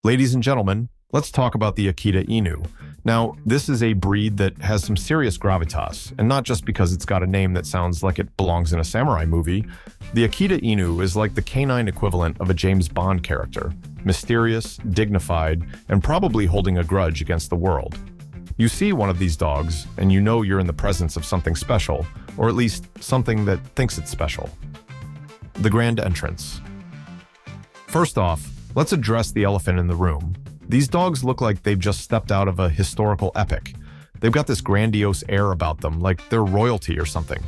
Ladies and gentlemen, let's talk about the Akita Inu. Now, this is a breed that has some serious gravitas, and not just because it's got a name that sounds like it belongs in a samurai movie. The Akita Inu is like the canine equivalent of a James Bond character, mysterious, dignified, and probably holding a grudge against the world. You see one of these dogs, and you know you're in the presence of something special, or at least something that thinks it's special. The grand entrance. First off, let's address the elephant in the room. These dogs look like they've just stepped out of a historical epic. They've got this grandiose air about them, like they're royalty or something.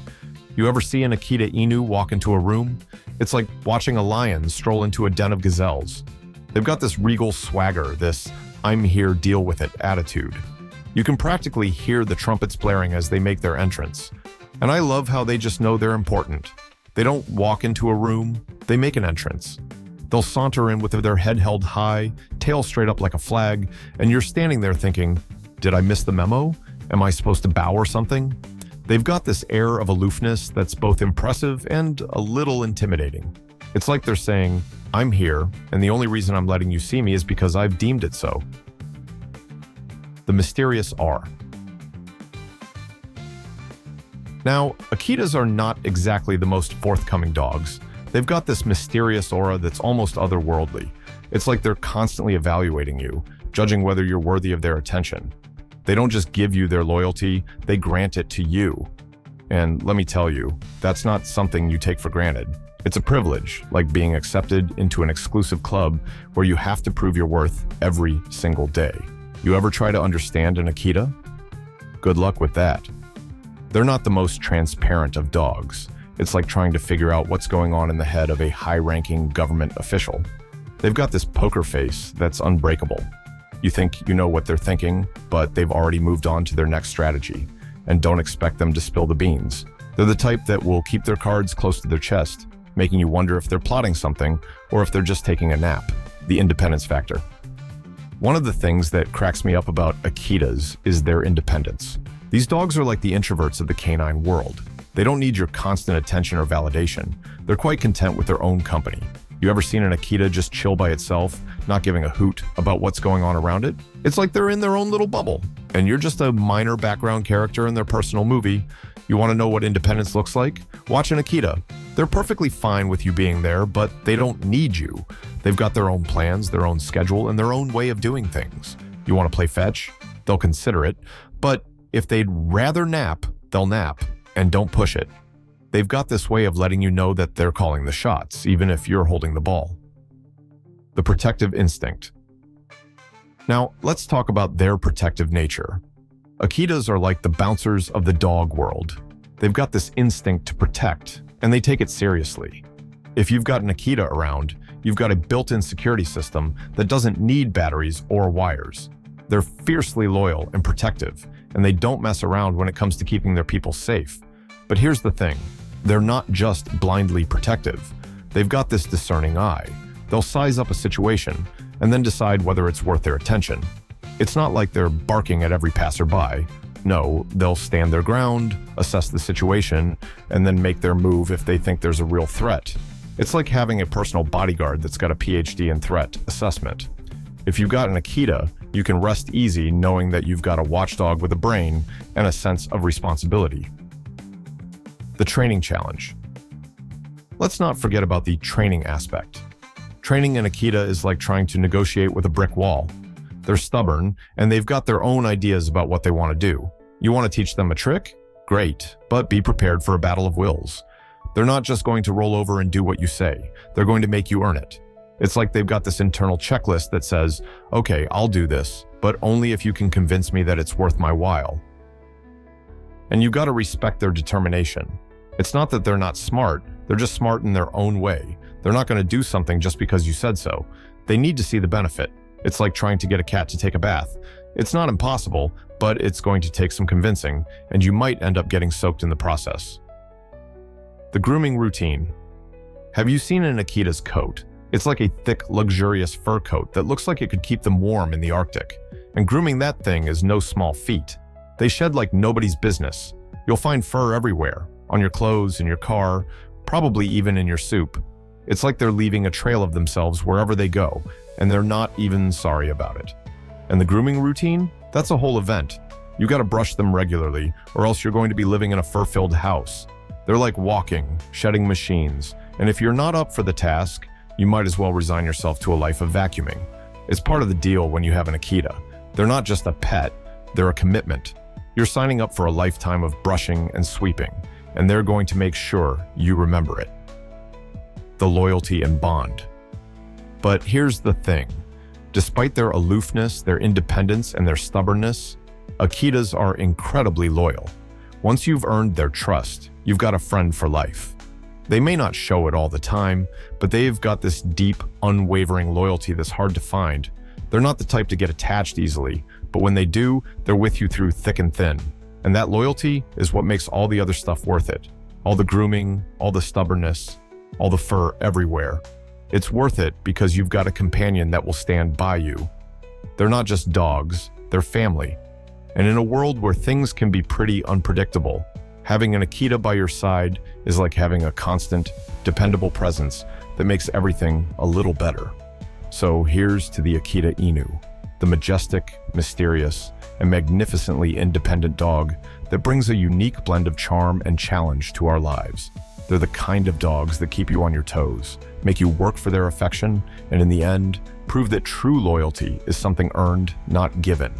You ever see an Akita Inu walk into a room? It's like watching a lion stroll into a den of gazelles. They've got this regal swagger, this "I'm here, deal with it" attitude. You can practically hear the trumpets blaring as they make their entrance. And I love how they just know they're important. They don't walk into a room, they make an entrance. They'll saunter in with their head held high, tail straight up like a flag, and you're standing there thinking, did I miss the memo? Am I supposed to bow or something? They've got this air of aloofness that's both impressive and a little intimidating. It's like they're saying, I'm here, and the only reason I'm letting you see me is because I've deemed it so. The mysterious R. Now, Akitas are not exactly the most forthcoming dogs. They've got this mysterious aura that's almost otherworldly. It's like they're constantly evaluating you, judging whether you're worthy of their attention. They don't just give you their loyalty, they grant it to you. And let me tell you, that's not something you take for granted. It's a privilege, like being accepted into an exclusive club where you have to prove your worth every single day. You ever try to understand an Akita? Good luck with that. They're not the most transparent of dogs. It's like trying to figure out what's going on in the head of a high-ranking government official. They've got this poker face that's unbreakable. You think you know what they're thinking, but they've already moved on to their next strategy, and don't expect them to spill the beans. They're the type that will keep their cards close to their chest, making you wonder if they're plotting something or if they're just taking a nap. The independence factor. One of the things that cracks me up about Akitas is their independence. These dogs are like the introverts of the canine world. They don't need your constant attention or validation. They're quite content with their own company. You ever seen an Akita just chill by itself, not giving a hoot about what's going on around it? It's like they're in their own little bubble, and you're just a minor background character in their personal movie. You want to know what independence looks like? Watch an Akita. They're perfectly fine with you being there, but they don't need you. They've got their own plans, their own schedule, and their own way of doing things. You want to play fetch? They'll consider it, but if they'd rather nap, they'll nap. And don't push it. They've got this way of letting you know that they're calling the shots, even if you're holding the ball. The protective instinct. Now, let's talk about their protective nature. Akitas are like the bouncers of the dog world. They've got this instinct to protect, and they take it seriously. If you've got an Akita around, you've got a built-in security system that doesn't need batteries or wires. They're fiercely loyal and protective, and they don't mess around when it comes to keeping their people safe. But here's the thing, they're not just blindly protective. They've got this discerning eye. They'll size up a situation and then decide whether it's worth their attention. It's not like they're barking at every passerby. No, they'll stand their ground, assess the situation, and then make their move if they think there's a real threat. It's like having a personal bodyguard that's got a PhD in threat assessment. If you've got an Akita, you can rest easy knowing that you've got a watchdog with a brain and a sense of responsibility. The training challenge. Let's not forget about the training aspect. Training an Akita is like trying to negotiate with a brick wall. They're stubborn, and they've got their own ideas about what they want to do. You want to teach them a trick? Great, but be prepared for a battle of wills. They're not just going to roll over and do what you say. They're going to make you earn it. It's like they've got this internal checklist that says, okay, I'll do this, but only if you can convince me that it's worth my while. And you've got to respect their determination. It's not that they're not smart, they're just smart in their own way. They're not going to do something just because you said so. They need to see the benefit. It's like trying to get a cat to take a bath. It's not impossible, but it's going to take some convincing, and you might end up getting soaked in the process. The grooming routine. Have you seen an Akita's coat? It's like a thick, luxurious fur coat that looks like it could keep them warm in the Arctic. And grooming that thing is no small feat. They shed like nobody's business. You'll find fur everywhere, on your clothes, in your car, probably even in your soup. It's like they're leaving a trail of themselves wherever they go, and they're not even sorry about it. And the grooming routine? That's a whole event. You gotta brush them regularly, or else you're going to be living in a fur-filled house. They're like walking, shedding machines, and if you're not up for the task, you might as well resign yourself to a life of vacuuming. It's part of the deal when you have an Akita. They're not just a pet, they're a commitment. You're signing up for a lifetime of brushing and sweeping, and they're going to make sure you remember it. The loyalty and bond. But here's the thing. Despite their aloofness, their independence, and their stubbornness, Akitas are incredibly loyal. Once you've earned their trust, you've got a friend for life. They may not show it all the time, but they've got this deep, unwavering loyalty that's hard to find. They're not the type to get attached easily, but when they do, they're with you through thick and thin. And that loyalty is what makes all the other stuff worth it. All the grooming, all the stubbornness, all the fur everywhere. It's worth it because you've got a companion that will stand by you. They're not just dogs, they're family. And in a world where things can be pretty unpredictable, having an Akita by your side is like having a constant, dependable presence that makes everything a little better. So here's to the Akita Inu, the majestic, mysterious, and magnificently independent dog that brings a unique blend of charm and challenge to our lives. They're the kind of dogs that keep you on your toes, make you work for their affection, and in the end, prove that true loyalty is something earned, not given.